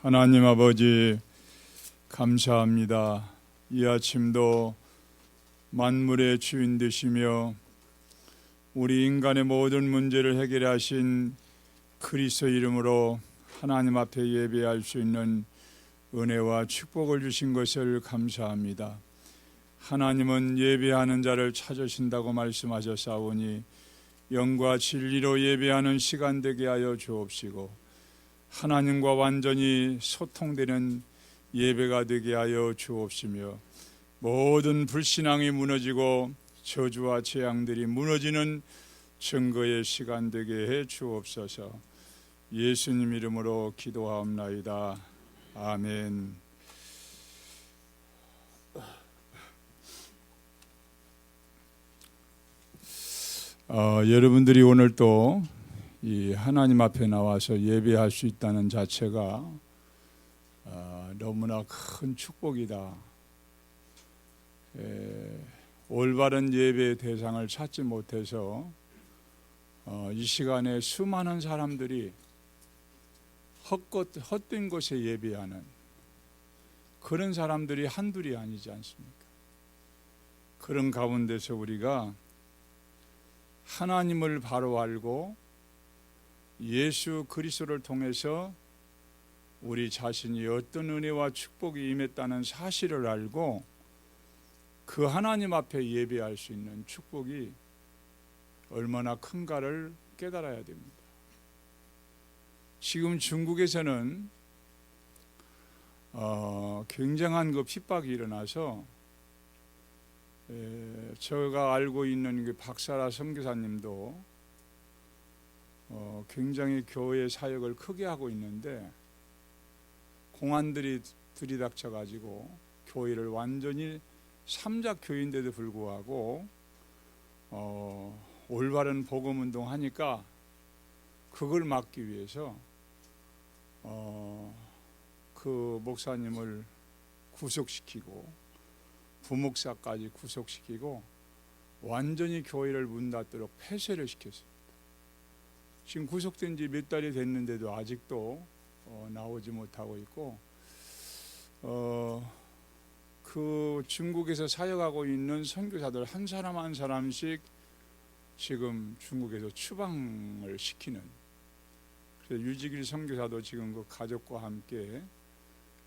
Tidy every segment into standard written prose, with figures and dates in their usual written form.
하나님 아버지 감사합니다. 이 아침도 만물의 주인 되시며 우리 인간의 모든 문제를 해결하신 그리스도 이름으로 하나님 앞에 예배할 수 있는 은혜와 축복을 주신 것을 감사합니다. 하나님은 예배하는 자를 찾으신다고 말씀하셨사오니 영과 진리로 예배하는 시간 되게 하여 주옵시고 하나님과 완전히 소통되는 예배가 되게 하여 주옵시며 모든 불신앙이 무너지고 저주와 재앙들이 무너지는 증거의 시간 되게 해 주옵소서. 예수님 이름으로 기도하옵나이다. 아멘. 여러분들이 오늘 또 이 하나님 앞에 나와서 예배할 수 있다는 자체가 너무나 큰 축복이다. 올바른 예배의 대상을 찾지 못해서 이 시간에 수많은 사람들이 헛된 곳에 예배하는 그런 사람들이 한둘이 아니지 않습니까? 그런 가운데서 우리가 하나님을 바로 알고 예수 그리스도를 통해서 우리 자신이 어떤 은혜와 축복이 임했다는 사실을 알고 그 하나님 앞에 예배할 수 있는 축복이 얼마나 큰가를 깨달아야 됩니다. 지금 중국에서는 굉장한 그 핍박이 일어나서 제가 알고 있는 그 박사라 선교사님도 굉장히 교회 사역을 크게 하고 있는데 공안들이 들이닥쳐 가지고 교회를 완전히 삼작 교회인데도 불구하고 올바른 복음 운동 하니까 그걸 막기 위해서 그 목사님을 구속시키고 부목사까지 구속시키고 완전히 교회를 문 닫도록 폐쇄를 시켰습니다. 지금 구속된 지 몇 달이 됐는데도 아직도 나오지 못하고 있고 그 중국에서 사역하고 있는 선교사들 한 사람 한 사람씩 지금 중국에서 추방을 시키는, 그래서 유지길 선교사도 지금 그 가족과 함께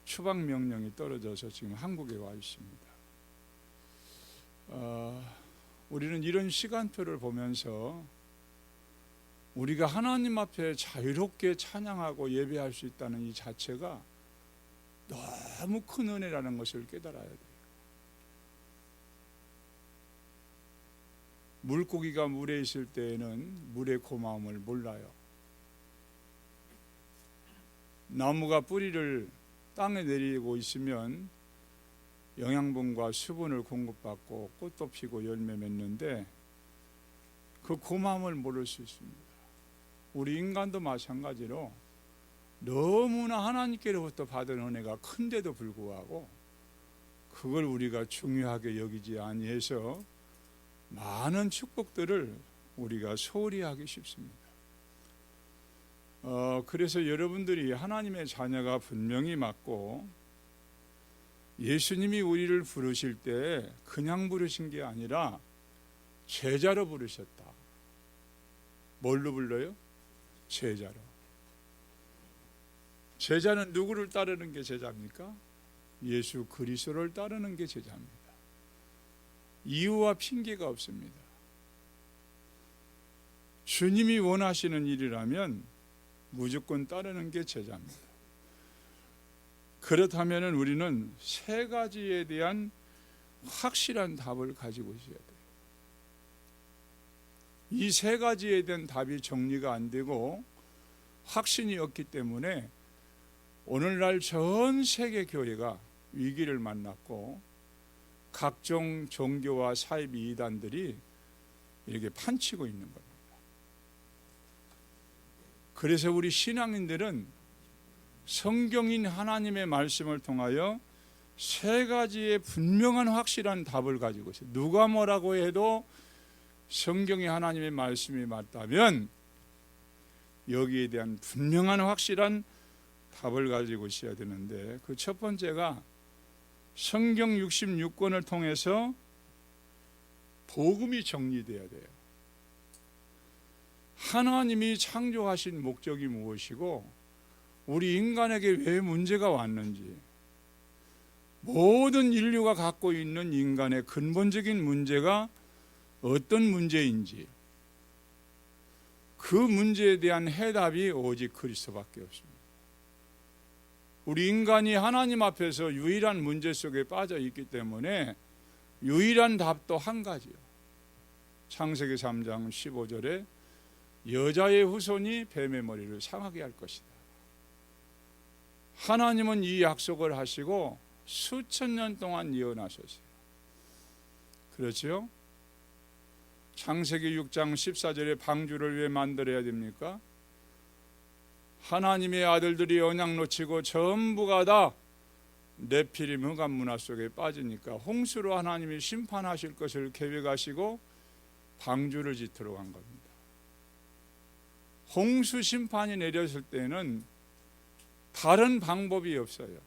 추방 명령이 떨어져서 지금 한국에 와 있습니다. 우리는 이런 시간표를 보면서 우리가 하나님 앞에 자유롭게 찬양하고 예배할 수 있다는 이 자체가 너무 큰 은혜라는 것을 깨달아야 돼요. 물고기가 물에 있을 때에는 물의 고마움을 몰라요. 나무가 뿌리를 땅에 내리고 있으면 영양분과 수분을 공급받고 꽃도 피고 열매 맺는데 그 고마움을 모를 수 있습니다. 우리 인간도 마찬가지로 너무나 하나님께로부터 받은 은혜가 큰데도 불구하고 그걸 우리가 중요하게 여기지 아니해서 많은 축복들을 우리가 소홀히 하기 쉽습니다. 그래서 여러분들이 하나님의 자녀가 분명히 맞고 예수님이 우리를 부르실 때 그냥 부르신 게 아니라 제자로 부르셨다. 뭘로 불러요? 제자로. 제자는 누구를 따르는 게 제자입니까? 예수 그리스도를 따르는 게 제자입니다. 이유와 핑계가 없습니다. 주님이 원하시는 일이라면 무조건 따르는 게 제자입니다. 그렇다면 우리는 세 가지에 대한 확실한 답을 가지고 있어야 돼요. 이 세 가지에 대한 답이 정리가 안 되고 확신이 없기 때문에 오늘날 전 세계 교회가 위기를 만났고 각종 종교와 사이비 이단들이 이렇게 판치고 있는 겁니다. 그래서 우리 신앙인들은 성경인 하나님의 말씀을 통하여 세 가지의 분명한 확실한 답을 가지고 있어요. 누가 뭐라고 해도 성경이 하나님의 말씀이 맞다면 여기에 대한 분명한 확실한 답을 가지고 있어야 되는데, 그 첫 번째가 성경 66권을 통해서 복음이 정리돼야 돼요. 하나님이 창조하신 목적이 무엇이고 우리 인간에게 왜 문제가 왔는지, 모든 인류가 갖고 있는 인간의 근본적인 문제가 어떤 문제인지, 그 문제에 대한 해답이 오직 그리스도밖에 없습니다. 우리 인간이 하나님 앞에서 유일한 문제 속에 빠져 있기 때문에 유일한 답도 한 가지요. 창세기 3장 15절에 여자의 후손이 뱀의 머리를 상하게 할 것이다. 하나님은 이 약속을 하시고 수천 년 동안 이어나셨어요. 그렇죠? 창세기 6장 14절에 방주를 왜 만들어야 됩니까? 하나님의 아들들이 언약 놓치고 전부가 다 네피림 흑암 문화 속에 빠지니까 홍수로 하나님이 심판하실 것을 계획하시고 방주를 짓도록 한 겁니다. 홍수 심판이 내렸을 때는 다른 방법이 없어요.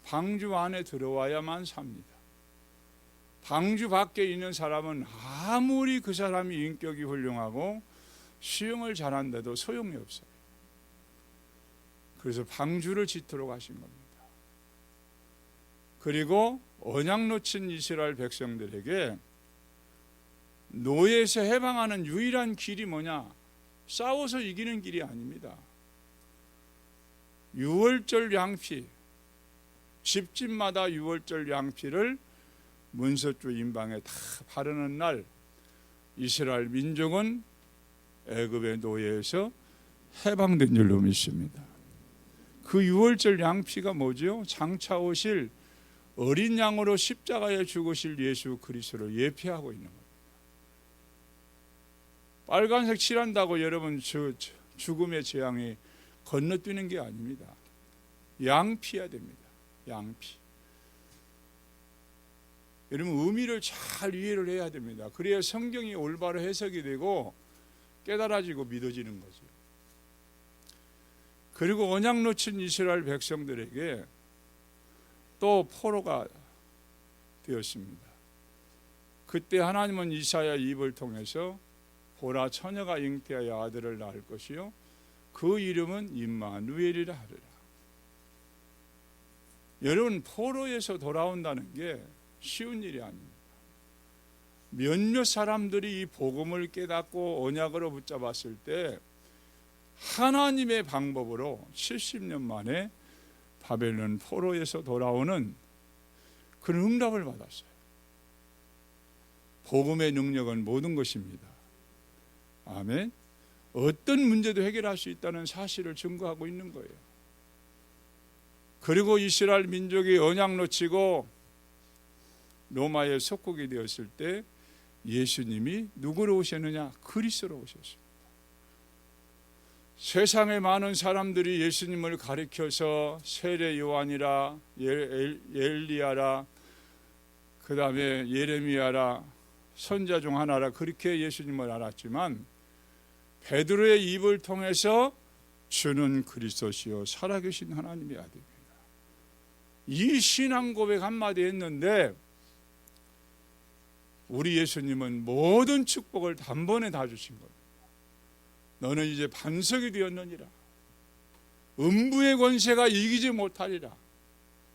방주 안에 들어와야만 삽니다. 방주 밖에 있는 사람은 아무리 그 사람이 인격이 훌륭하고 수영을 잘한데도 소용이 없어요. 그래서 방주를 짓도록 하신 겁니다. 그리고 언약 놓친 이스라엘 백성들에게 노예에서 해방하는 유일한 길이 뭐냐? 싸워서 이기는 길이 아닙니다. 유월절 양피, 집집마다 유월절 양피를 문서주 임방에 다 바르는 날 이스라엘 민족은 애굽의 노예에서 해방된 줄로 믿습니다. 그 유월절 양피가 뭐죠? 장차 오실 어린 양으로 십자가에 죽으실 예수 그리스도를 예표하고 있는 겁니다. 빨간색 칠한다고 여러분 죽음의 재앙이 건너뛰는 게 아닙니다. 양피해야 됩니다. 양피. 여러분 의미를 잘 이해를 해야 됩니다. 그래야 성경이 올바로 해석이 되고 깨달아지고 믿어지는 거죠. 그리고 언약 놓친 이스라엘 백성들에게 또 포로가 되었습니다. 그때 하나님은 이사야 입을 통해서 보라 처녀가 잉태하여 아들을 낳을 것이요 그 이름은 임마누엘이라 하리라. 여러분 포로에서 돌아온다는 게 쉬운 일이 아닙니다. 몇몇 사람들이 이 복음을 깨닫고 언약으로 붙잡았을 때 하나님의 방법으로 70년 만에 바벨론 포로에서 돌아오는 그런 응답을 받았어요. 복음의 능력은 모든 것입니다. 아멘. 어떤 문제도 해결할 수 있다는 사실을 증거하고 있는 거예요. 그리고 이스라엘 민족이 언약 놓치고 로마의 속국이 되었을 때 예수님이 누구로 오셨느냐? 그리스도로 오셨습니다. 세상의 많은 사람들이 예수님을 가리켜서 세례 요한이라 엘리야라 그 다음에 예레미야라 선자 중 하나라 그렇게 예수님을 알았지만 베드로의 입을 통해서 주는 그리스도시요 살아계신 하나님의 아들입니다. 이 신앙 고백 한마디 했는데 우리 예수님은 모든 축복을 단번에 다 주신 겁니다. 너는 이제 반석이 되었느니라. 음부의 권세가 이기지 못하리라.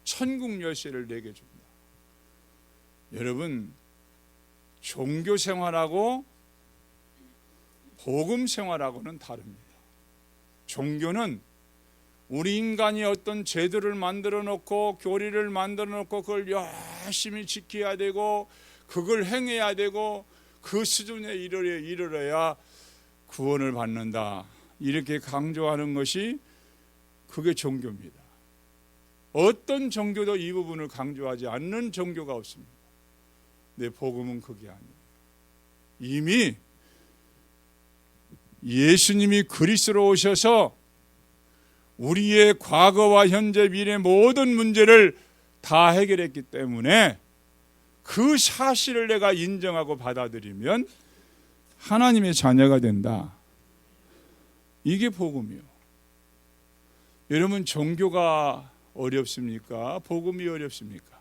천국 열쇠를 내게 준다. 여러분 종교 생활하고 복음 생활하고는 다릅니다. 종교는 우리 인간이 어떤 제도를 만들어 놓고 교리를 만들어 놓고 그걸 열심히 지켜야 되고 그걸 행해야 되고 그 수준에 이르러야 구원을 받는다. 이렇게 강조하는 것이 그게 종교입니다. 어떤 종교도 이 부분을 강조하지 않는 종교가 없습니다. 내 복음은 그게 아니에요. 이미 예수님이 그리스도로 오셔서 우리의 과거와 현재 미래 모든 문제를 다 해결했기 때문에 그 사실을 내가 인정하고 받아들이면 하나님의 자녀가 된다. 이게 복음이요. 여러분, 종교가 어렵습니까? 복음이 어렵습니까?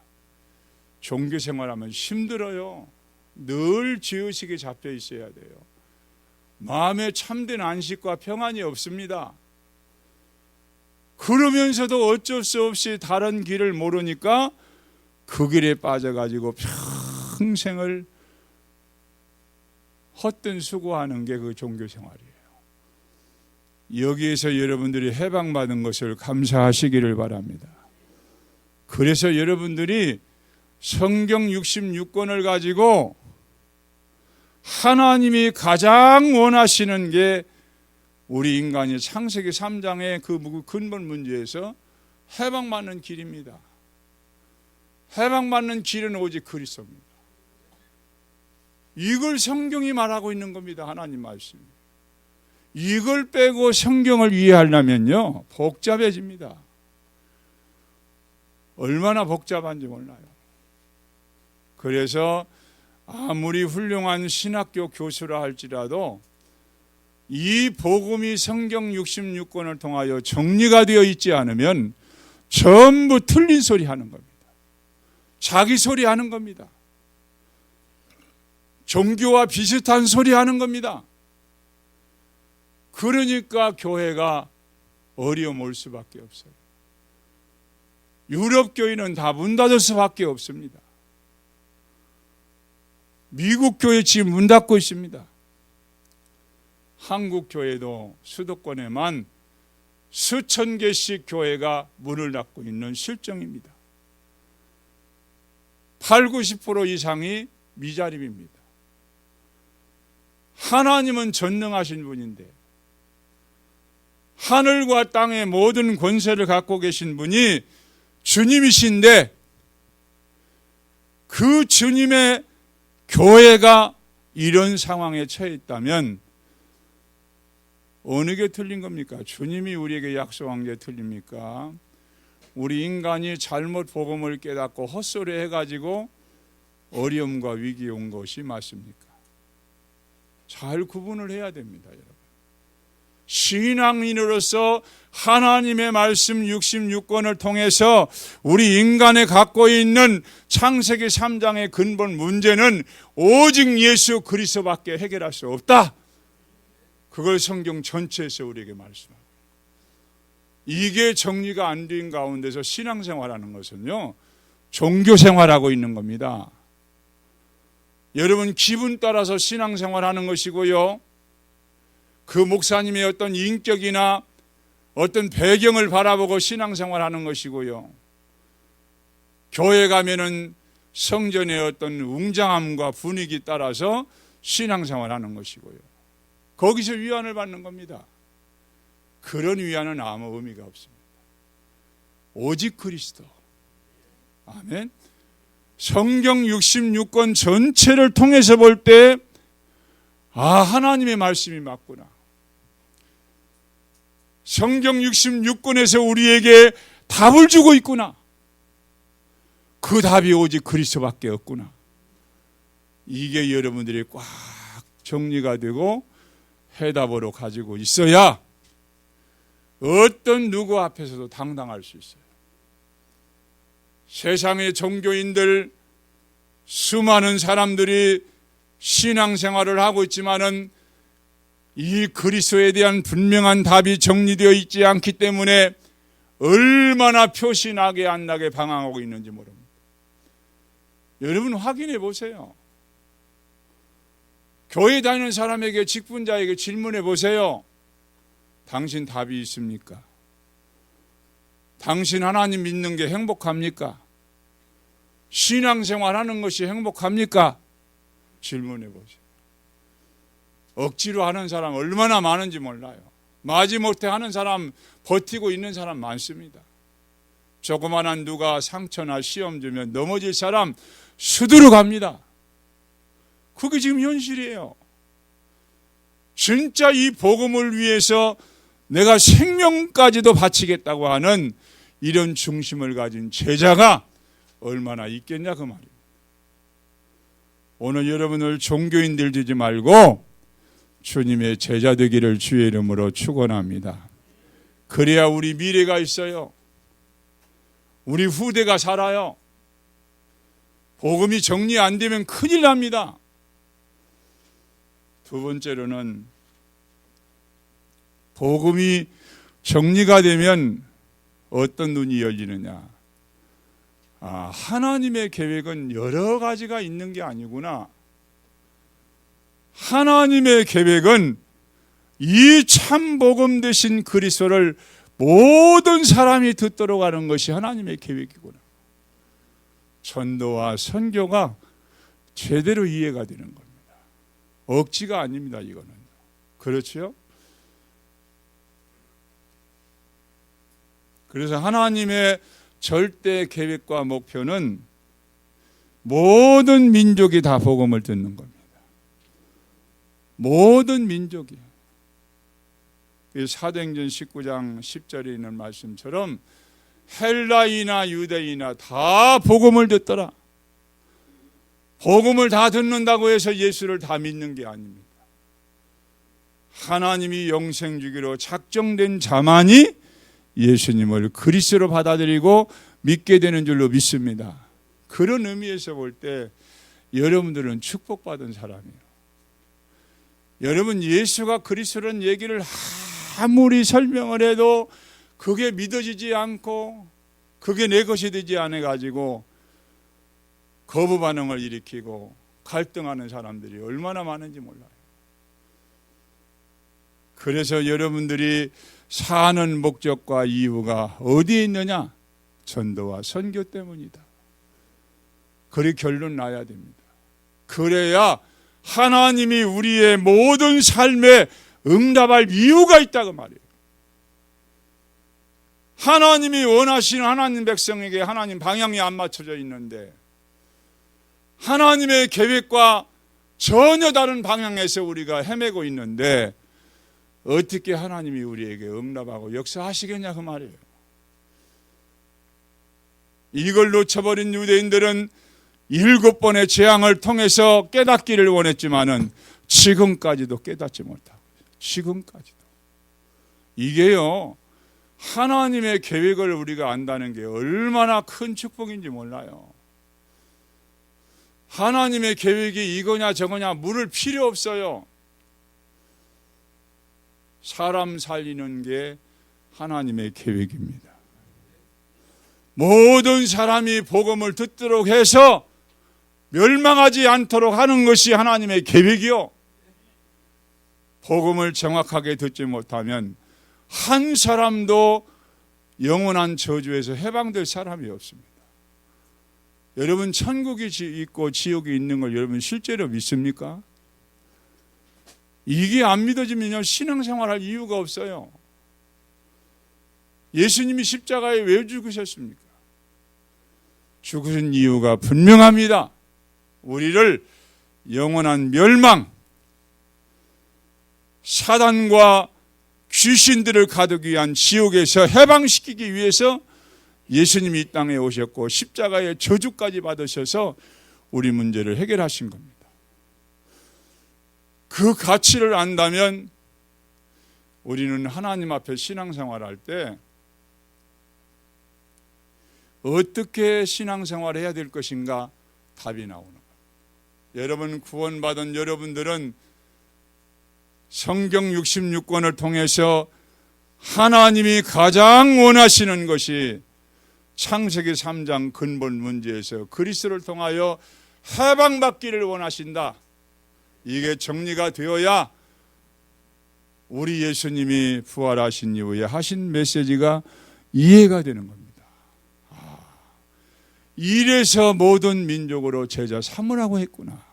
종교 생활하면 힘들어요. 늘 죄의식에 잡혀 있어야 돼요. 마음에 참된 안식과 평안이 없습니다. 그러면서도 어쩔 수 없이 다른 길을 모르니까 그 길에 빠져가지고 평생을 헛된 수고하는 게 그 종교 생활이에요. 여기에서 여러분들이 해방받은 것을 감사하시기를 바랍니다. 그래서 여러분들이 성경 66권을 가지고 하나님이 가장 원하시는 게 우리 인간이 창세기 3장의 그 근본 문제에서 해방받는 길입니다. 해방받는 길은 오직 그리스도입니다. 이걸 성경이 말하고 있는 겁니다. 하나님 말씀이. 이걸 빼고 성경을 이해하려면요, 복잡해집니다. 얼마나 복잡한지 몰라요. 그래서 아무리 훌륭한 신학교 교수라 할지라도 이 복음이 성경 66권을 통하여 정리가 되어 있지 않으면 전부 틀린 소리 하는 겁니다. 자기 소리 하는 겁니다. 종교와 비슷한 소리 하는 겁니다. 그러니까 교회가 어려움 올 수밖에 없어요. 유럽 교회는 다 문 닫을 수밖에 없습니다. 미국 교회 지금 문 닫고 있습니다. 한국 교회도 수도권에만 수천 개씩 교회가 문을 닫고 있는 실정입니다. 80-90% 이상이 미자립입니다. 하나님은 전능하신 분인데, 하늘과 땅의 모든 권세를 갖고 계신 분이 주님이신데, 그 주님의 교회가 이런 상황에 처해 있다면 어느 게 틀린 겁니까? 주님이 우리에게 약속한 게 틀립니까? 우리 인간이 잘못 복음을 깨닫고 헛소리 해가지고 어려움과 위기에 온 것이 맞습니까? 잘 구분을 해야 됩니다, 여러분. 신앙인으로서 하나님의 말씀 66권을 통해서 우리 인간에 갖고 있는 창세기 3장의 근본 문제는 오직 예수 그리스도밖에 해결할 수 없다. 그걸 성경 전체에서 우리에게 말씀합니다. 이게 정리가 안 된 가운데서 신앙생활하는 것은요, 종교생활하고 있는 겁니다. 여러분, 기분 따라서 신앙생활하는 것이고요, 그 목사님의 어떤 인격이나 어떤 배경을 바라보고 신앙생활하는 것이고요, 교회 가면은 성전의 어떤 웅장함과 분위기 따라서 신앙생활하는 것이고요, 거기서 위안을 받는 겁니다. 그런 위안은 아무 의미가 없습니다. 오직 그리스도. 아멘. 성경 66권 전체를 통해서 볼 때, 하나님의 말씀이 맞구나. 성경 66권에서 우리에게 답을 주고 있구나. 그 답이 오직 그리스도밖에 없구나. 이게 여러분들이 꽉 정리가 되고 해답으로 가지고 있어야 어떤 누구 앞에서도 당당할 수 있어요. 세상의 종교인들, 수많은 사람들이 신앙생활을 하고 있지만은 이 그리스도에 대한 분명한 답이 정리되어 있지 않기 때문에 얼마나 표시나게 안 나게 방황하고 있는지 모릅니다. 여러분, 확인해 보세요. 교회 다니는 사람에게, 직분자에게 질문해 보세요. 당신 답이 있습니까? 당신 하나님 믿는 게 행복합니까? 신앙생활하는 것이 행복합니까? 질문해 보세요. 억지로 하는 사람 얼마나 많은지 몰라요. 마지못해 하는 사람, 버티고 있는 사람 많습니다. 조그만한 누가 상처나 시험 주면 넘어질 사람 수두룩 합니다. 그게 지금 현실이에요. 진짜 이 복음을 위해서 내가 생명까지도 바치겠다고 하는 이런 중심을 가진 제자가 얼마나 있겠냐, 그 말이에요. 오늘 여러분을 종교인들 되지 말고 주님의 제자 되기를 주의 이름으로 축원합니다. 그래야 우리 미래가 있어요. 우리 후대가 살아요. 복음이 정리 안 되면 큰일 납니다. 두 번째로는 복음이 정리가 되면 어떤 눈이 열리느냐. 하나님의 계획은 여러 가지가 있는 게 아니구나. 하나님의 계획은 이 참 복음 되신 그리스도를 모든 사람이 듣도록 하는 것이 하나님의 계획이구나. 전도와 선교가 제대로 이해가 되는 겁니다. 억지가 아닙니다. 이거는. 그렇죠? 그래서 하나님의 절대 계획과 목표는 모든 민족이 다 복음을 듣는 겁니다. 모든 민족이. 사도행전 19장 10절에 있는 말씀처럼 헬라이나 유대이나 다 복음을 듣더라. 복음을 다 듣는다고 해서 예수를 다 믿는 게 아닙니다. 하나님이 영생 주기로 작정된 자만이 예수님을 그리스도로 받아들이고 믿게 되는 줄로 믿습니다. 그런 의미에서 볼 때 여러분들은 축복받은 사람이에요. 여러분, 예수가 그리스도라는 얘기를 아무리 설명을 해도 그게 믿어지지 않고 그게 내 것이 되지 않아 가지고 거부 반응을 일으키고 갈등하는 사람들이 얼마나 많은지 몰라요. 그래서 여러분들이 사는 목적과 이유가 어디에 있느냐? 전도와 선교 때문이다. 그리 결론 나야 됩니다. 그래야 하나님이 우리의 모든 삶에 응답할 이유가 있다고 말이에요. 하나님이 원하시는 하나님 백성에게 하나님 방향이 안 맞춰져 있는데 하나님의 계획과 전혀 다른 방향에서 우리가 헤매고 있는데 어떻게 하나님이 우리에게 응답하고 역사하시겠냐 그 말이에요. 이걸 놓쳐버린 유대인들은 7번의 재앙을 통해서 깨닫기를 원했지만은 지금까지도 깨닫지 못하고 지금까지도. 이게요, 하나님의 계획을 우리가 안다는 게 얼마나 큰 축복인지 몰라요. 하나님의 계획이 이거냐 저거냐 물을 필요 없어요. 사람 살리는 게 하나님의 계획입니다. 모든 사람이 복음을 듣도록 해서 멸망하지 않도록 하는 것이 하나님의 계획이요. 복음을 정확하게 듣지 못하면 한 사람도 영원한 저주에서 해방될 사람이 없습니다. 여러분, 천국이 있고 지옥이 있는 걸 여러분 실제로 믿습니까? 이게 안 믿어지면 신앙생활할 이유가 없어요. 예수님이 십자가에 왜 죽으셨습니까? 죽으신 이유가 분명합니다. 우리를 영원한 멸망, 사단과 귀신들을 가두기 위한 지옥에서 해방시키기 위해서 예수님이 이 땅에 오셨고 십자가의 저주까지 받으셔서 우리 문제를 해결하신 겁니다. 그 가치를 안다면 우리는 하나님 앞에 신앙생활할 때 어떻게 신앙생활을 해야 될 것인가 답이 나오는 거예요. 여러분, 구원받은 여러분들은 성경 66권을 통해서 하나님이 가장 원하시는 것이 창세기 3장 근본 문제에서 그리스도를 통하여 해방받기를 원하신다. 이게 정리가 되어야 우리 예수님이 부활하신 이후에 하신 메시지가 이해가 되는 겁니다. 이래서 모든 민족으로 제자 삼으라고 했구나.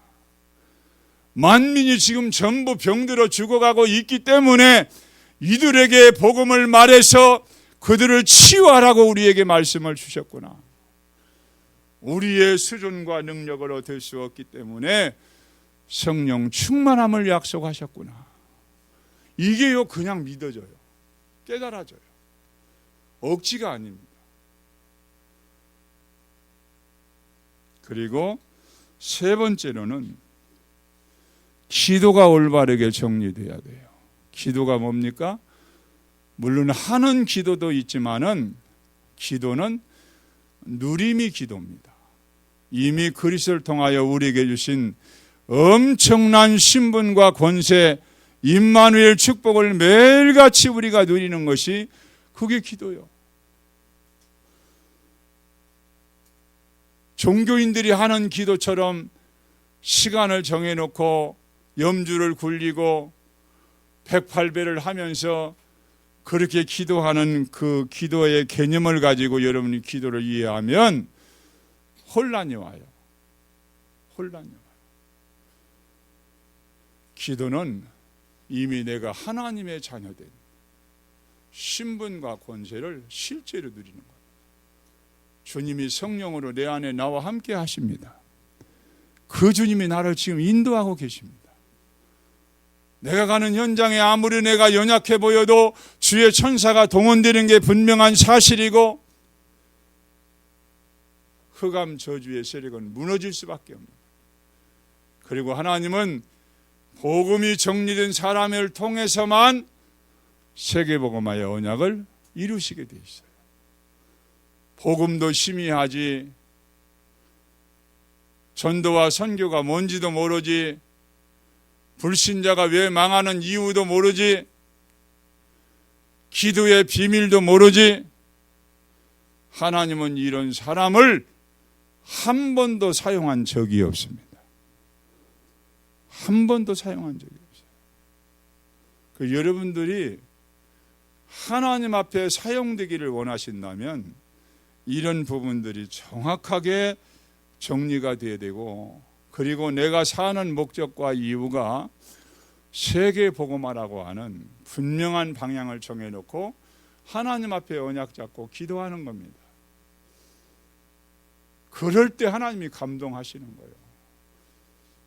만민이 지금 전부 병들어 죽어가고 있기 때문에 이들에게 복음을 말해서 그들을 치유하라고 우리에게 말씀을 주셨구나. 우리의 수준과 능력으로 될 수 없기 때문에 성령 충만함을 약속하셨구나. 이게요, 그냥 믿어져요. 깨달아져요. 억지가 아닙니다. 그리고 세 번째로는 기도가 올바르게 정리돼야 돼요. 기도가 뭡니까? 물론 하는 기도도 있지만은 기도는 누림이 기도입니다. 이미 그리스도를 통하여 우리에게 주신 엄청난 신분과 권세, 임마누엘 축복을 매일같이 우리가 누리는 것이 그게 기도요. 종교인들이 하는 기도처럼 시간을 정해놓고 염주를 굴리고 108배를 하면서 그렇게 기도하는 그 기도의 개념을 가지고 여러분이 기도를 이해하면 혼란이 와요. 혼란이 와요. 기도는 이미 내가 하나님의 자녀된 신분과 권세를 실제로 누리는 겁니다. 주님이 성령으로 내 안에 나와 함께 하십니다. 그 주님이 나를 지금 인도하고 계십니다. 내가 가는 현장에 아무리 내가 연약해 보여도 주의 천사가 동원되는 게 분명한 사실이고 흑암 저주의 세력은 무너질 수밖에 없는 거예요. 그리고 하나님은 복음이 정리된 사람을 통해서만 세계복음화의 언약을 이루시게 되어 있어요. 복음도 심의하지, 전도와 선교가 뭔지도 모르지, 불신자가 왜 망하는 이유도 모르지, 기도의 비밀도 모르지. 하나님은 이런 사람을 한 번도 사용한 적이 없습니다. 한 번도 사용한 적이 없어요. 그 여러분들이 하나님 앞에 사용되기를 원하신다면 이런 부분들이 정확하게 정리가 돼야 되고, 그리고 내가 사는 목적과 이유가 세계 복음화라고 하는 분명한 방향을 정해놓고 하나님 앞에 언약 잡고 기도하는 겁니다. 그럴 때 하나님이 감동하시는 거예요.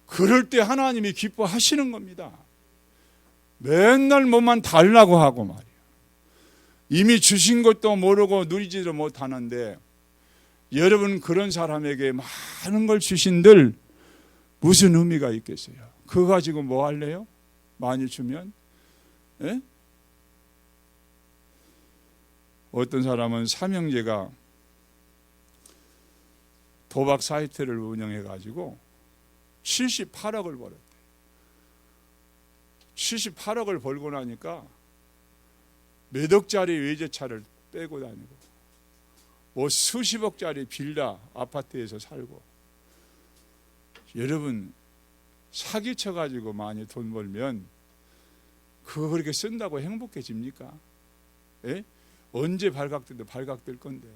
그럴 때 하나님이 기뻐하시는 겁니다. 맨날 뭐만 달라고 하고 말이에요. 이미 주신 것도 모르고 누리지도 못하는데, 여러분 그런 사람에게 많은 걸 주신들 무슨 의미가 있겠어요? 그거 가지고 뭐 할래요? 많이 주면? 예? 어떤 사람은 삼형제가 도박 사이트를 운영해가지고 78억을 벌었대. 78억을 벌고 나니까 몇 억짜리 외제차를 빼고 다니고 뭐 수십억짜리 빌라 아파트에서 살고. 여러분 사기쳐가지고 많이 돈 벌면 그거 그렇게 쓴다고 행복해집니까? 예? 언제 발각돼도 발각될 건데.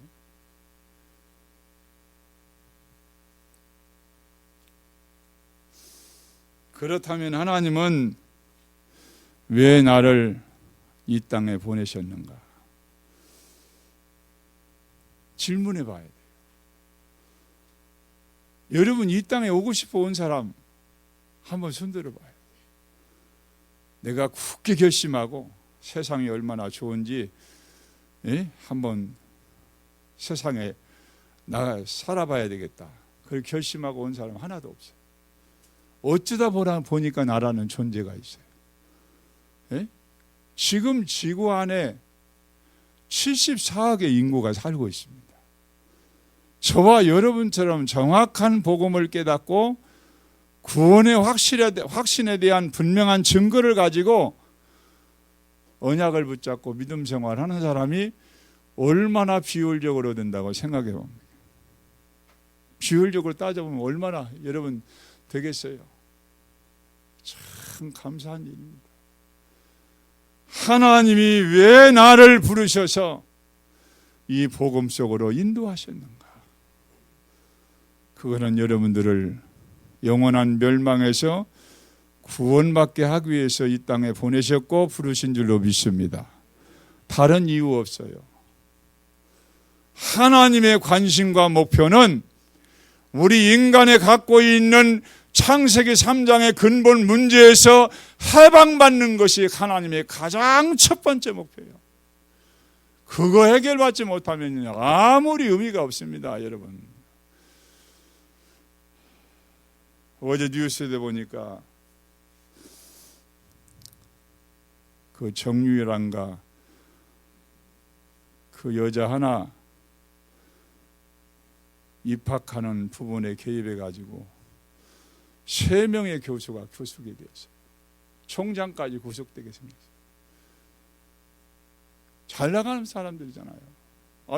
그렇다면 하나님은 왜 나를 이 땅에 보내셨는가? 질문해 봐야 돼요. 여러분 이 땅에 오고 싶어 온 사람 한번 손들어 봐요. 내가 굳게 결심하고 세상이 얼마나 좋은지 한번 세상에 나 살아봐야 되겠다. 그걸 결심하고 온 사람 하나도 없어요. 어쩌다 보니까 나라는 존재가 있어요. 지금 지구 안에 74억의 인구가 살고 있습니다. 저와 여러분처럼 정확한 복음을 깨닫고 구원의 확신에 대한 분명한 증거를 가지고 언약을 붙잡고 믿음 생활하는 사람이 얼마나 비효율적으로 된다고 생각해 봅니다. 비효율적으로 따져보면 얼마나 여러분 되겠어요? 참 감사한 일입니다. 하나님이 왜 나를 부르셔서 이 복음 속으로 인도하셨는가? 그거는 여러분들을 영원한 멸망에서 구원받게 하기 위해서 이 땅에 보내셨고 부르신 줄로 믿습니다. 다른 이유 없어요. 하나님의 관심과 목표는 우리 인간에 갖고 있는 창세기 3장의 근본 문제에서 해방받는 것이 하나님의 가장 첫 번째 목표예요. 그거 해결받지 못하면 아무리 의미가 없습니다, 여러분. 어제 뉴스에 보니까 그 정유일한가 그 여자 하나 입학하는 부분에 개입해 가지고 3명의 교수가 교수게 되었어요. 총장까지 구속되게 생겼어요. 잘 나가는 사람들이잖아요.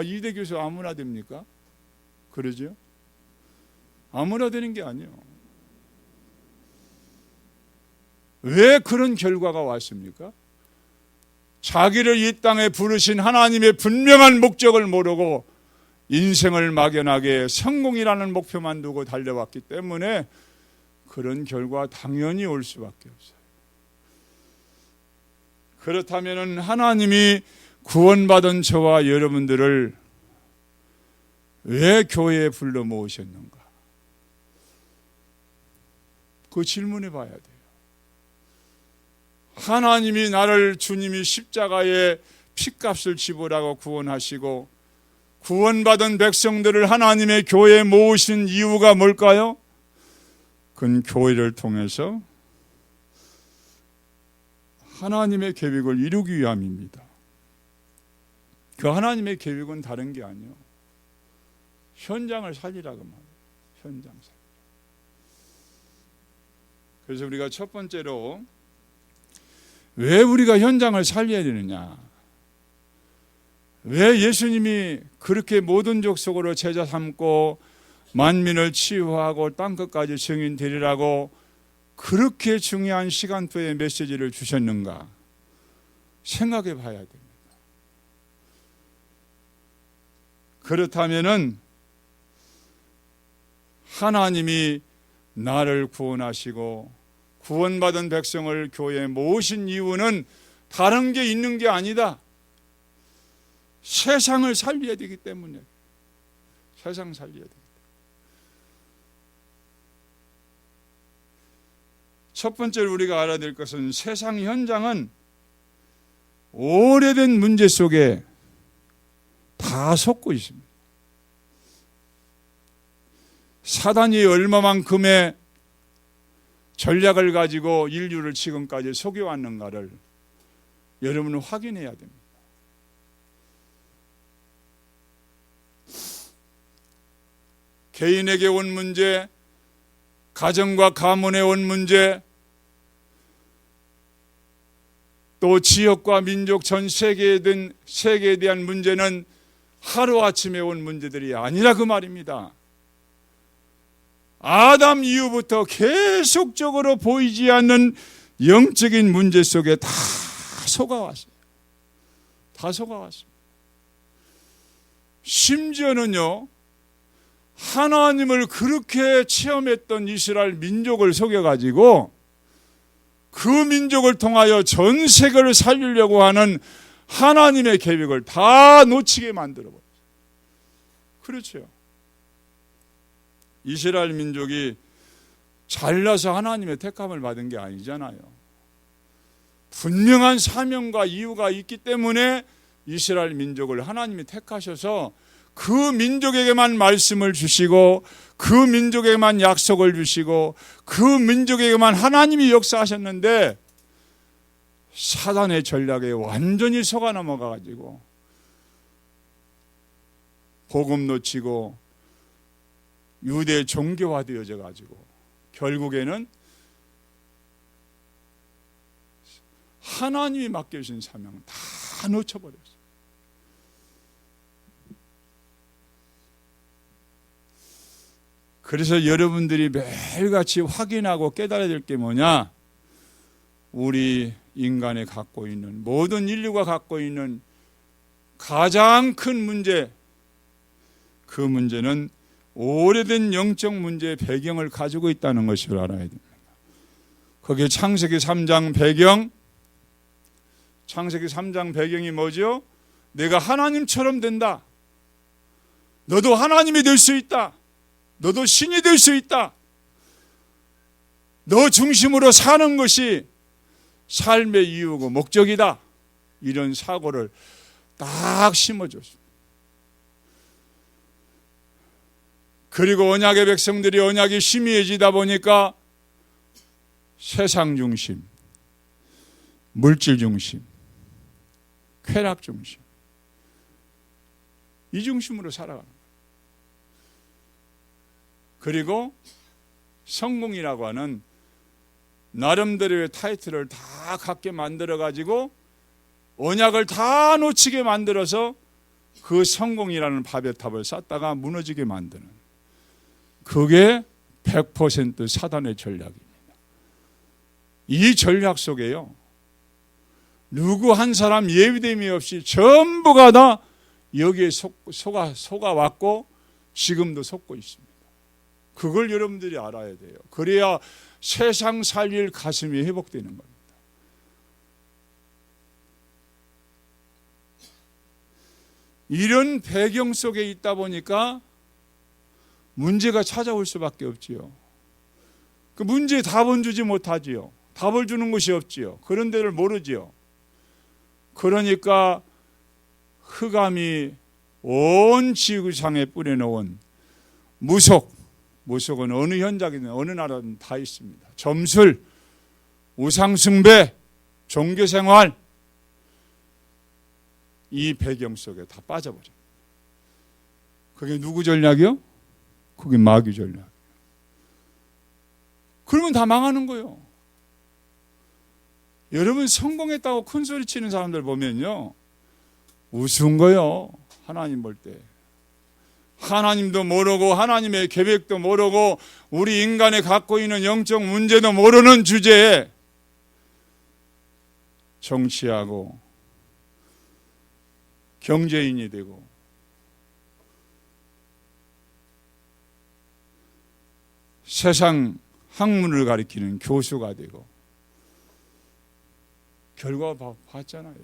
이대 교수 아무나 됩니까? 그러죠? 아무나 되는 게 아니에요. 왜 그런 결과가 왔습니까? 자기를 이 땅에 부르신 하나님의 분명한 목적을 모르고 인생을 막연하게 성공이라는 목표만 두고 달려왔기 때문에 그런 결과 당연히 올 수밖에 없어요. 그렇다면 하나님이 구원받은 저와 여러분들을 왜 교회에 불러 모으셨는가? 그 질문해 봐야 돼요. 하나님이 나를 주님이 십자가에 핏값을 지불하고 구원하시고 구원받은 백성들을 하나님의 교회에 모으신 이유가 뭘까요? 그건 교회를 통해서 하나님의 계획을 이루기 위함입니다. 그 하나님의 계획은 다른 게 아니에요. 현장을 살리라고 말해요. 현장 살리. 그래서 우리가 첫 번째로 왜 우리가 현장을 살려야 되느냐? 왜 예수님이 그렇게 모든 족속으로 제자 삼고 만민을 치유하고 땅끝까지 증인 되리라고 그렇게 중요한 시간표의 메시지를 주셨는가? 생각해 봐야 됩니다. 그렇다면은 하나님이 나를 구원하시고 구원받은 백성을 교회에 모으신 이유는 다른 게 있는 게 아니다. 세상을 살려야 되기 때문에. 세상 살려야 되기 때문에. 첫 번째로 우리가 알아야 될 것은 세상 현장은 오래된 문제 속에 다 속고 있습니다. 사단이 얼마만큼의 전략을 가지고 인류를 지금까지 속여왔는가를 여러분은 확인해야 됩니다. 개인에게 온 문제, 가정과 가문에 온 문제, 또 지역과 민족 전 세계에 대한 문제는 하루아침에 온 문제들이 아니라 그 말입니다. 아담 이후부터 계속적으로 보이지 않는 영적인 문제 속에 다 속아왔어요. 다 속아왔습니다. 심지어는요, 하나님을 그렇게 체험했던 이스라엘 민족을 속여가지고 그 민족을 통하여 전 세계를 살리려고 하는 하나님의 계획을 다 놓치게 만들어버렸어요. 그렇죠. 이스라엘 민족이 잘나서 하나님의 택함을 받은 게 아니잖아요. 분명한 사명과 이유가 있기 때문에 이스라엘 민족을 하나님이 택하셔서 그 민족에게만 말씀을 주시고 그 민족에게만 약속을 주시고 그 민족에게만 하나님이 역사하셨는데 사단의 전략에 완전히 속아 넘어가가지고 복음 놓치고 유대 종교화되어져 가지고 결국에는 하나님이 맡겨주신 사명을 다 놓쳐버렸어요. 그래서 여러분들이 매일같이 확인하고 깨달아야 될 게 뭐냐? 우리 인간이 갖고 있는, 모든 인류가 갖고 있는 가장 큰 문제, 그 문제는 오래된 영적 문제의 배경을 가지고 있다는 것을 알아야 됩니다. 거기에 창세기 3장 배경, 창세기 3장 배경이 뭐죠? 내가 하나님처럼 된다. 너도 하나님이 될 수 있다. 너도 신이 될 수 있다. 너 중심으로 사는 것이 삶의 이유고 목적이다. 이런 사고를 딱 심어줬습니다. 그리고 언약의 백성들이 언약이 희미해지다 보니까 세상 중심, 물질 중심, 쾌락 중심, 이 중심으로 살아가는 거예요. 그리고 성공이라고 하는 나름대로의 타이틀을 다 갖게 만들어가지고 언약을 다 놓치게 만들어서 그 성공이라는 바벨탑을 쌓다가 무너지게 만드는, 그게 100% 사단의 전략입니다. 이 전략 속에요, 누구 한 사람 예비됨이 없이 전부가 다 여기에 속아 왔고 지금도 속고 있습니다. 그걸 여러분들이 알아야 돼요. 그래야 세상 살릴 가슴이 회복되는 겁니다. 이런 배경 속에 있다 보니까 문제가 찾아올 수밖에 없지요. 그 문제에 답은 주지 못하지요. 답을 주는 것이 없지요. 그런 데를 모르지요. 그러니까 흑암이 온 지구상에 뿌려놓은 무속은 어느 현장이든 어느 나라든 다 있습니다. 점술, 우상숭배, 종교생활, 이 배경 속에 다 빠져버립니다. 그게 누구 전략이요? 그게 마귀 전략. 그러면 다 망하는 거예요. 여러분 성공했다고 큰 소리 치는 사람들 보면요, 우스운 거예요. 하나님 볼 때 하나님도 모르고 하나님의 계획도 모르고 우리 인간이 갖고 있는 영적 문제도 모르는 주제에 정치하고 경제인이 되고 세상 학문을 가리키는 교수가 되고, 결과 봤잖아요.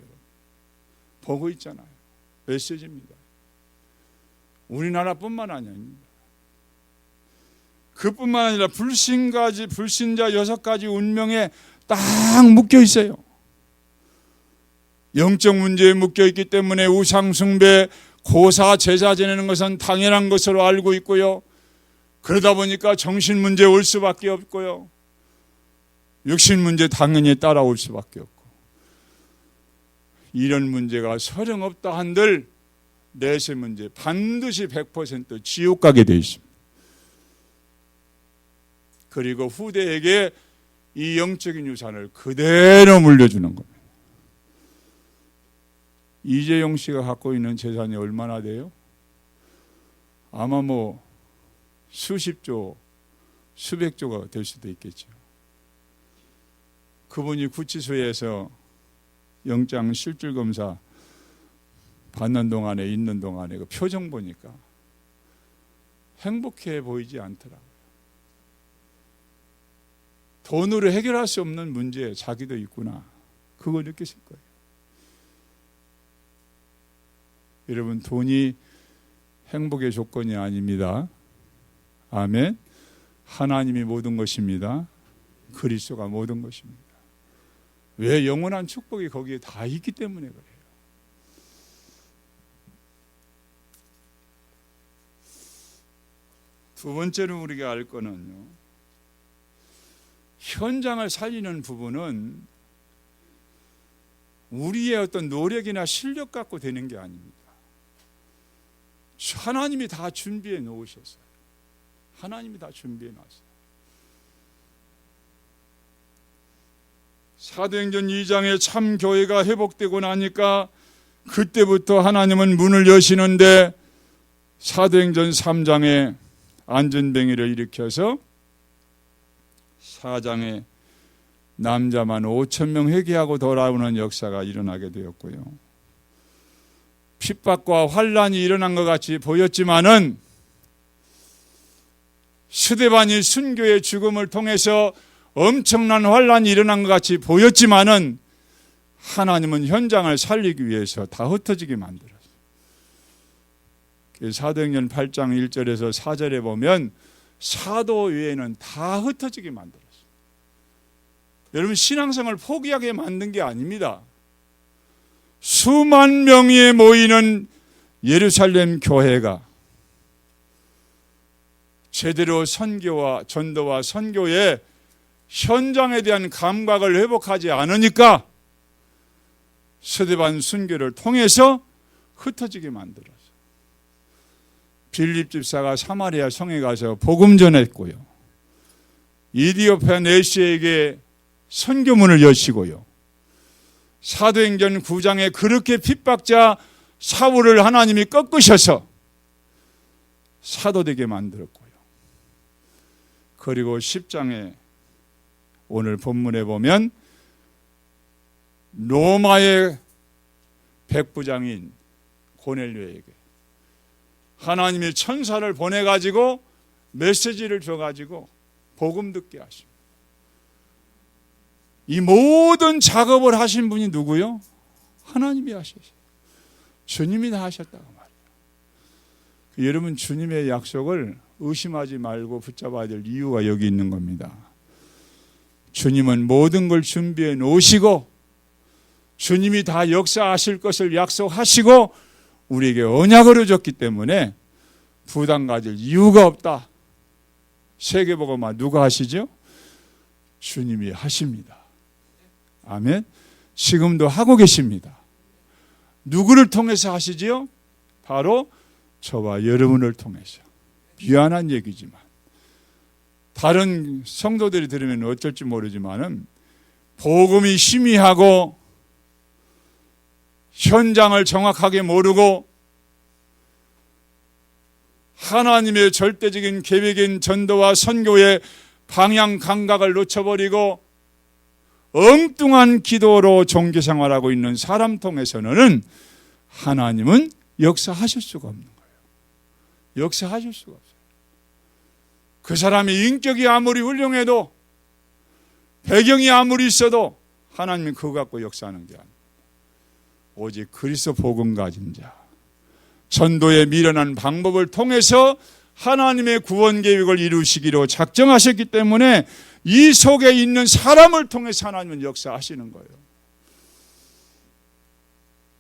보고 있잖아요. 메시지입니다. 우리나라뿐만 아닙니다. 그뿐만 아니라 불신자 6가지 운명에 딱 묶여 있어요. 영적 문제에 묶여 있기 때문에 우상숭배, 고사, 제사 지내는 것은 당연한 것으로 알고 있고요. 그러다 보니까 정신 문제 올 수밖에 없고요. 육신 문제 당연히 따라올 수밖에 없고, 이런 문제가 서령없다 한들 내세 문제 반드시 100% 지옥 가게 되어 있습니다. 그리고 후대에게 이 영적인 유산을 그대로 물려주는 겁니다. 이재용 씨가 갖고 있는 재산이 얼마나 돼요? 아마 수십조, 수백조가 될 수도 있겠죠. 그분이 구치소에서 영장 실질 검사 받는 동안에 있는 동안에 그 표정 보니까 행복해 보이지 않더라고요. 돈으로 해결할 수 없는 문제에 자기도 있구나, 그걸 느끼실 거예요. 여러분, 돈이 행복의 조건이 아닙니다. 아멘. 하나님이 모든 것입니다. 그리스도가 모든 것입니다. 왜? 영원한 축복이 거기에 다 있기 때문에 그래요. 두 번째로 우리가 알 거는요, 현장을 살리는 부분은 우리의 어떤 노력이나 실력 갖고 되는 게 아닙니다. 하나님이 다 준비해 놓으셨어요. 하나님이 다 준비해 놨어요. 사도행전 2장에 참 교회가 회복되고 나니까 그때부터 하나님은 문을 여시는데, 사도행전 3장에 안전뱅이를 일으켜서 4장에 남자만 5,000명 회개하고 돌아오는 역사가 일어나게 되었고요. 핍박과 환란이 일어난 것 같이 보였지만은 스데반이 순교의 죽음을 통해서 엄청난 환란이 일어난 것 같이 보였지만은 하나님은 현장을 살리기 위해서 다 흩어지게 만들었어요. 사도행전 8장 1절에서 4절에 보면 사도 외에는 다 흩어지게 만들었어요. 여러분, 신앙생활을 포기하게 만든 게 아닙니다. 수만 명이 모이는 예루살렘 교회가 제대로 선교와 전도와 선교의 현장에 대한 감각을 회복하지 않으니까 스데반 순교를 통해서 흩어지게 만들었어요. 빌립 집사가 사마리아 성에 가서 복음 전했고요. 이디오피아 내시에게 선교문을 여시고요. 사도행전 9장에 그렇게 핍박자 사울을 하나님이 꺾으셔서 사도되게 만들었고요. 그리고 10장에 오늘 본문에 보면 로마의 백부장인 고넬료에게 하나님이 천사를 보내가지고 메시지를 줘가지고 복음 듣게 하십니다. 이 모든 작업을 하신 분이 누구요? 하나님이 하셨어요. 주님이 다 하셨다고 말이에요. 여러분, 주님의 약속을 의심하지 말고 붙잡아야 될 이유가 여기 있는 겁니다. 주님은 모든 걸 준비해 놓으시고 주님이 다 역사하실 것을 약속하시고 우리에게 언약으로 줬기 때문에 부담 가질 이유가 없다. 세계복음화 누가 하시죠? 주님이 하십니다. 아멘. 지금도 하고 계십니다. 누구를 통해서 하시지요? 바로 저와 여러분을 통해서. 미안한 얘기지만 다른 성도들이 들으면 어쩔지 모르지만은 복음이 희미하고 현장을 정확하게 모르고 하나님의 절대적인 계획인 전도와 선교의 방향 감각을 놓쳐버리고 엉뚱한 기도로 종교생활하고 있는 사람 통해서는 하나님은 역사하실 수가 없는 거예요. 역사하실 수가 없어요. 그 사람의 인격이 아무리 훌륭해도 배경이 아무리 있어도 하나님은 그거 갖고 역사하는 게 아닙니다. 오직 그리스도 복음 가진 자, 전도에 미련한 방법을 통해서 하나님의 구원 계획을 이루시기로 작정하셨기 때문에 이 속에 있는 사람을 통해서 하나님은 역사하시는 거예요.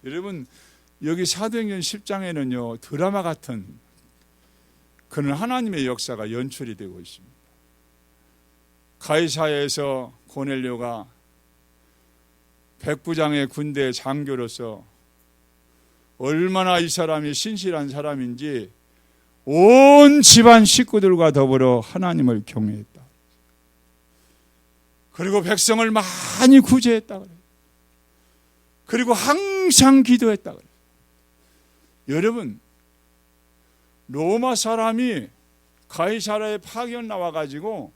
여러분, 여기 사도행전 10장에는요 드라마 같은 그런 하나님의 역사가 연출이 되고 있습니다. 가이사야에서 고넬료가 백부장의 군대 장교로서 얼마나 이 사람이 신실한 사람인지 온 집안 식구들과 더불어 하나님을 경외했다. 그리고 백성을 많이 구제했다 그래요. 그리고 항상 기도했다 그래요. 여러분, 로마 사람이 가이사랴에 파견 나와가지고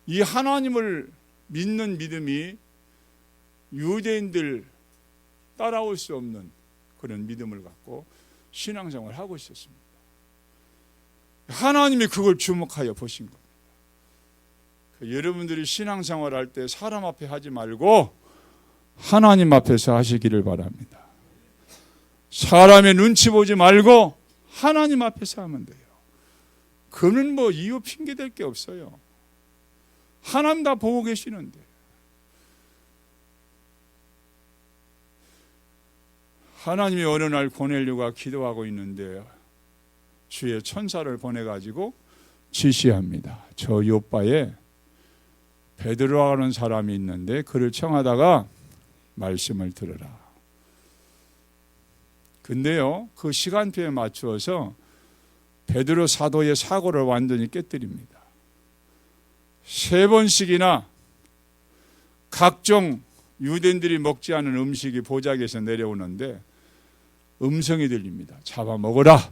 이 하나님을 믿는 믿음이 유대인들 따라올 수 없는 그런 믿음을 갖고 신앙생활을 하고 있었습니다. 하나님이 그걸 주목하여 보신 겁니다. 여러분들이 신앙생활할 때 사람 앞에 하지 말고 하나님 앞에서 하시기를 바랍니다. 사람의 눈치 보지 말고 하나님 앞에서 하면 돼요. 그는 뭐 이유 핑계댈 게 없어요. 하나님 다 보고 계시는데. 하나님이 어느 날 고넬료가 기도하고 있는데 주의 천사를 보내가지고 지시합니다. 저 요바에 베드로라는 사람이 있는데 그를 청하다가 말씀을 들으라. 근데요, 그 시간표에 맞추어서 베드로 사도의 사고를 완전히 깨뜨립니다. 3번씩이나 각종 유대인들이 먹지 않은 음식이 보자기에서 내려오는데 음성이 들립니다. 잡아먹어라.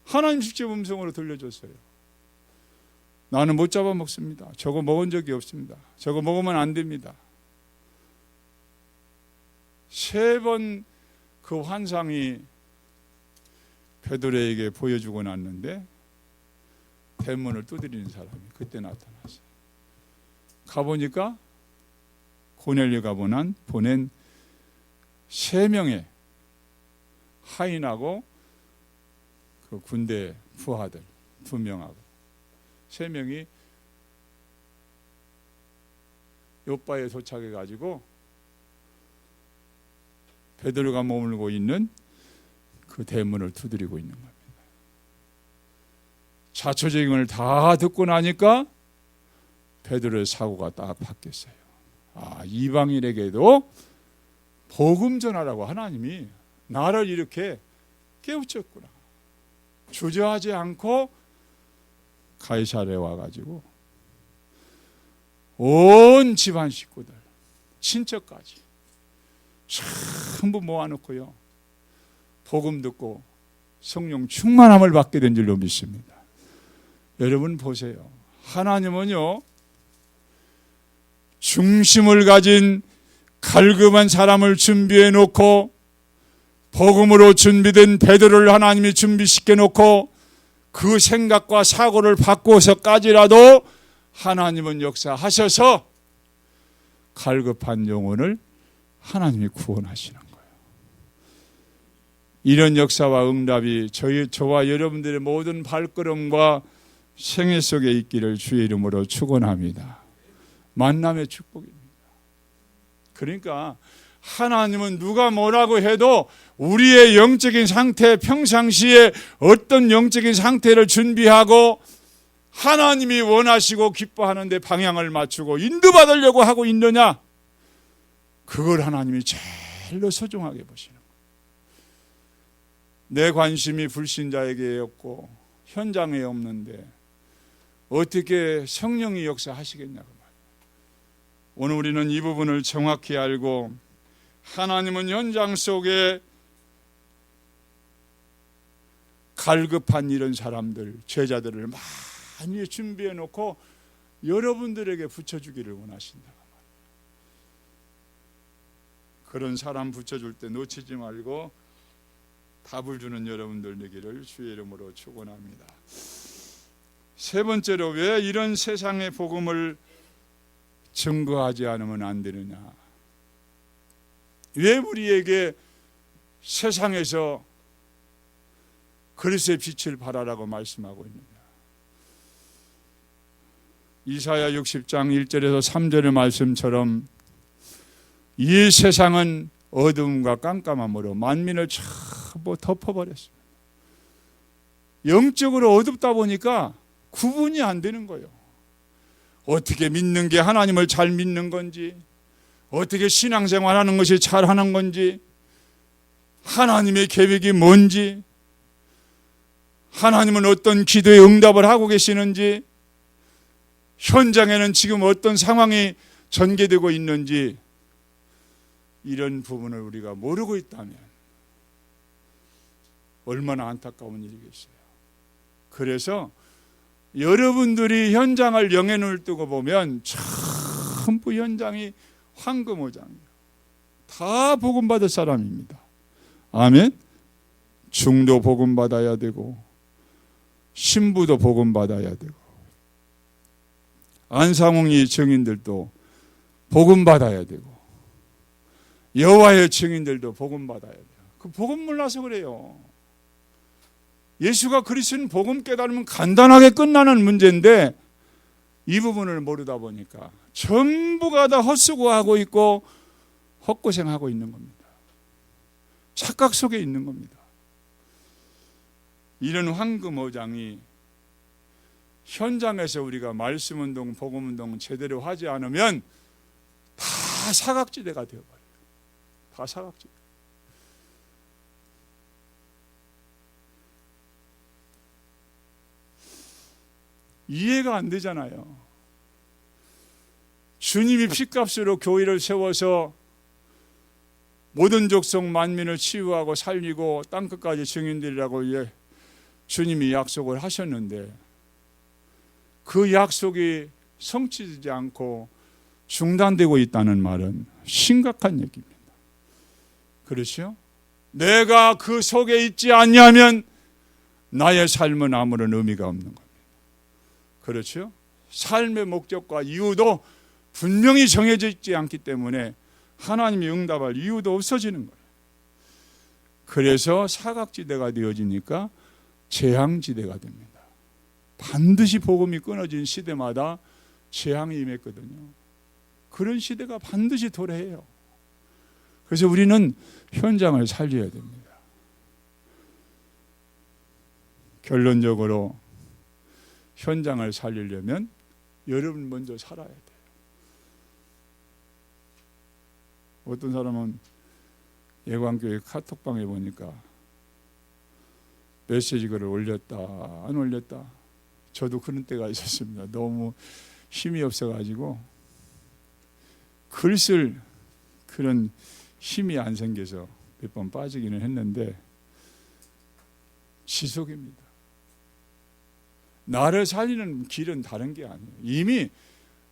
하나님 직접 음성으로 들려줬어요. 나는 못 잡아먹습니다. 저거 먹은 적이 없습니다. 저거 먹으면 안 됩니다. 3번 그 환상이 베드로에게 보여주고 났는데 대문을 두드리는 사람이 그때 나타났어요. 가보니까 고넬료가 보낸 3명의 하인하고 그 군대 부하들 2명하고 3명이 요바에 도착해가지고 베드로가 머물고 있는 그 대문을 두드리고 있는 겁니다. 자초적인 걸 다 듣고 나니까 베드로의 사고가 딱 바뀌었어요. 아, 이방인에게도 복음 전하라고 하나님이 나를 이렇게 깨우쳤구나. 주저하지 않고 가이사랴에 와가지고 온 집안 식구들, 친척까지 전부 모아놓고요, 복음 듣고 성령 충만함을 받게 된 줄로 믿습니다. 여러분 보세요. 하나님은요, 중심을 가진 갈급한 사람을 준비해 놓고, 복음으로 준비된 베드로를 하나님이 준비시켜 놓고 그 생각과 사고를 바꾸어서까지라도 하나님은 역사하셔서 갈급한 영혼을 하나님이 구원하시는 거예요. 이런 역사와 응답이 저와 여러분들의 모든 발걸음과 생애 속에 있기를 주의 이름으로 축원합니다. 만남의 축복입니다. 그러니까 하나님은 누가 뭐라고 해도 우리의 영적인 상태, 평상시에 어떤 영적인 상태를 준비하고 하나님이 원하시고 기뻐하는 데 방향을 맞추고 인도받으려고 하고 있느냐, 그걸 하나님이 제일로 소중하게 보시는 거예요. 내 관심이 불신자에게 없고 현장에 없는데 어떻게 성령이 역사하시겠냐고 말이에요. 오늘 우리는 이 부분을 정확히 알고, 하나님은 현장 속에 갈급한 이런 사람들, 제자들을 많이 준비해 놓고 여러분들에게 붙여주기를 원하신다. 그런 사람 붙여줄 때 놓치지 말고 답을 주는 여러분들 되기를 주의 이름으로 축원합니다. 세 번째로, 왜 이런 세상의 복음을 증거하지 않으면 안 되느냐? 왜 우리에게 세상에서 그리스도의 빛을 발하라고 말씀하고 있느냐? 이사야 60장 1절에서 3절의 말씀처럼 이 세상은 어둠과 깜깜함으로 만민을 전부 덮어버렸습니다. 영적으로 어둡다 보니까 구분이 안 되는 거예요. 어떻게 믿는 게 하나님을 잘 믿는 건지, 어떻게 신앙생활하는 것이 잘하는 건지, 하나님의 계획이 뭔지, 하나님은 어떤 기도에 응답을 하고 계시는지, 현장에는 지금 어떤 상황이 전개되고 있는지, 이런 부분을 우리가 모르고 있다면 얼마나 안타까운 일이겠어요. 그래서 여러분들이 현장을 영의 눈을 뜨고 보면 전부 현장이 황금오장이에요. 다 복음받을 사람입니다. 아멘. 중도 복음받아야 되고, 신부도 복음받아야 되고, 안상홍이 증인들도 복음받아야 되고, 여호와의 증인들도 복음받아야 돼요. 그 복음 몰라서 그래요. 예수가 그리스도는 복음 깨달으면 간단하게 끝나는 문제인데 이 부분을 모르다 보니까 전부가 다 헛수고하고 있고 헛고생하고 있는 겁니다. 착각 속에 있는 겁니다. 이런 황금어장이 현장에서 우리가 말씀운동, 복음운동 제대로 하지 않으면 다 사각지대가 되어버려요. 다 사각지대. 이해가 안 되잖아요. 주님이 핏값으로 교회를 세워서 모든 족속 만민을 치유하고 살리고 땅끝까지 증인들이라고 주님이 약속을 하셨는데 그 약속이 성취되지 않고 중단되고 있다는 말은 심각한 얘기입니다. 그렇죠? 내가 그 속에 있지 않냐면 나의 삶은 아무런 의미가 없는 겁니다. 그렇죠? 삶의 목적과 이유도 분명히 정해져 있지 않기 때문에 하나님이 응답할 이유도 없어지는 거예요. 그래서 사각지대가 되어지니까 재앙지대가 됩니다. 반드시 복음이 끊어진 시대마다 재앙이 임했거든요. 그런 시대가 반드시 도래해요. 그래서 우리는 현장을 살려야 됩니다. 결론적으로 현장을 살리려면 여러분 먼저 살아야 돼요. 어떤 사람은 예관교회 카톡방에 보니까 메시지 글을 올렸다 안 올렸다. 저도 그런 때가 있었습니다. 너무 힘이 없어가지고 글 쓸 그런 힘이 안 생겨서 몇 번 빠지기는 했는데 지속입니다. 나를 살리는 길은 다른 게 아니에요. 이미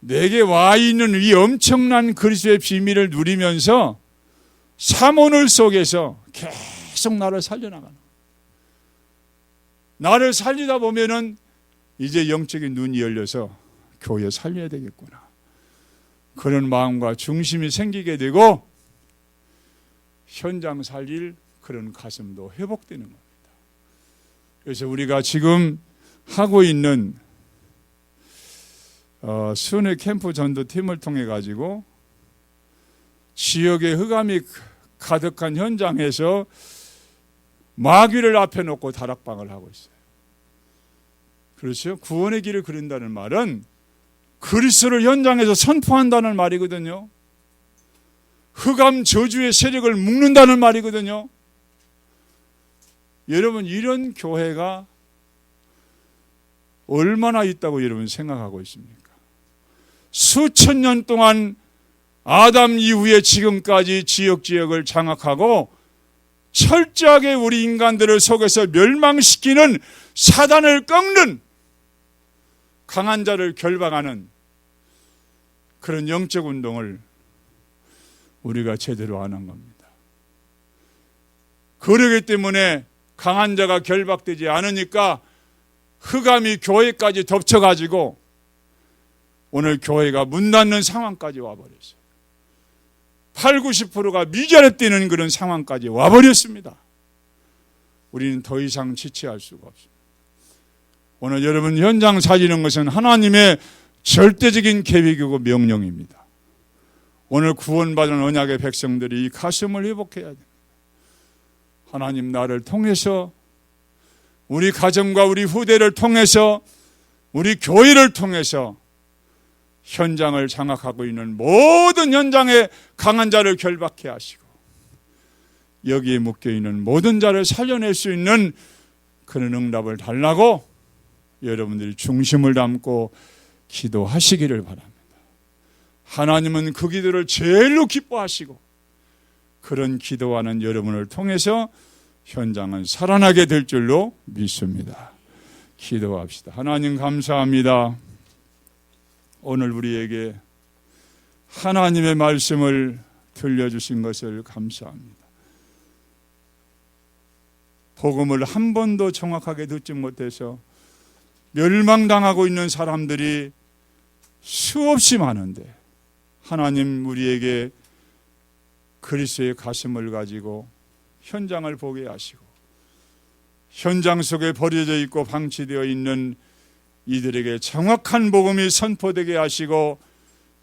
내게 와 있는 이 엄청난 그리스도의 비밀을 누리면서 사모늘 속에서 계속 나를 살려나가는, 나를 살리다 보면은 이제 영적인 눈이 열려서 교회 살려야 되겠구나, 그런 마음과 중심이 생기게 되고 현장 살릴 그런 가슴도 회복되는 겁니다. 그래서 우리가 지금 하고 있는 수은회 캠프 전도팀을 통해 가지고 지역의 흑암이 가득한 현장에서 마귀를 앞에 놓고 다락방을 하고 있어요. 그렇죠? 구원의 길을 그린다는 말은 그리스도를 현장에서 선포한다는 말이거든요. 흑암 저주의 세력을 묶는다는 말이거든요. 여러분, 이런 교회가 얼마나 있다고 여러분 생각하고 있습니까? 수천 년 동안 아담 이후에 지금까지 지역을 장악하고 철저하게 우리 인간들을 속에서 멸망시키는 사단을 꺾는, 강한 자를 결박하는 그런 영적 운동을 우리가 제대로 안 한 겁니다. 그러기 때문에 강한 자가 결박되지 않으니까 흑암이 교회까지 덮쳐가지고 오늘 교회가 문 닫는 상황까지 와버렸어요. 80~90%가 미전에 뛰는 그런 상황까지 와버렸습니다. 우리는 더 이상 지체할 수가 없습니다. 오늘 여러분 현장 살리는 것은 하나님의 절대적인 계획이고 명령입니다. 오늘 구원받은 언약의 백성들이 이 가슴을 회복해야 됩니다. 하나님, 나를 통해서, 우리 가정과 우리 후대를 통해서, 우리 교회를 통해서 현장을 장악하고 있는 모든 현장에 강한 자를 결박해 하시고 여기에 묶여있는 모든 자를 살려낼 수 있는 그런 응답을 달라고 여러분들이 중심을 담고 기도하시기를 바랍니다. 하나님은 그 기도를 제일로 기뻐하시고 그런 기도하는 여러분을 통해서 현장은 살아나게 될 줄로 믿습니다. 기도합시다. 하나님 감사합니다. 오늘 우리에게 하나님의 말씀을 들려주신 것을 감사합니다. 복음을 한 번도 정확하게 듣지 못해서 멸망당하고 있는 사람들이 수없이 많은데 하나님 우리에게 그리스도의 가슴을 가지고 현장을 보게 하시고 현장 속에 버려져 있고 방치되어 있는 이들에게 정확한 복음이 선포되게 하시고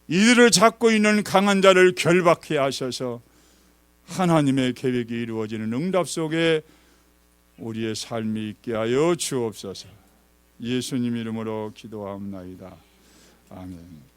이들을 잡고 있는 강한 자를 결박해 하셔서 하나님의 계획이 이루어지는 응답 속에 우리의 삶이 있게 하여 주옵소서. 예수님 이름으로 기도하옵나이다. 아멘.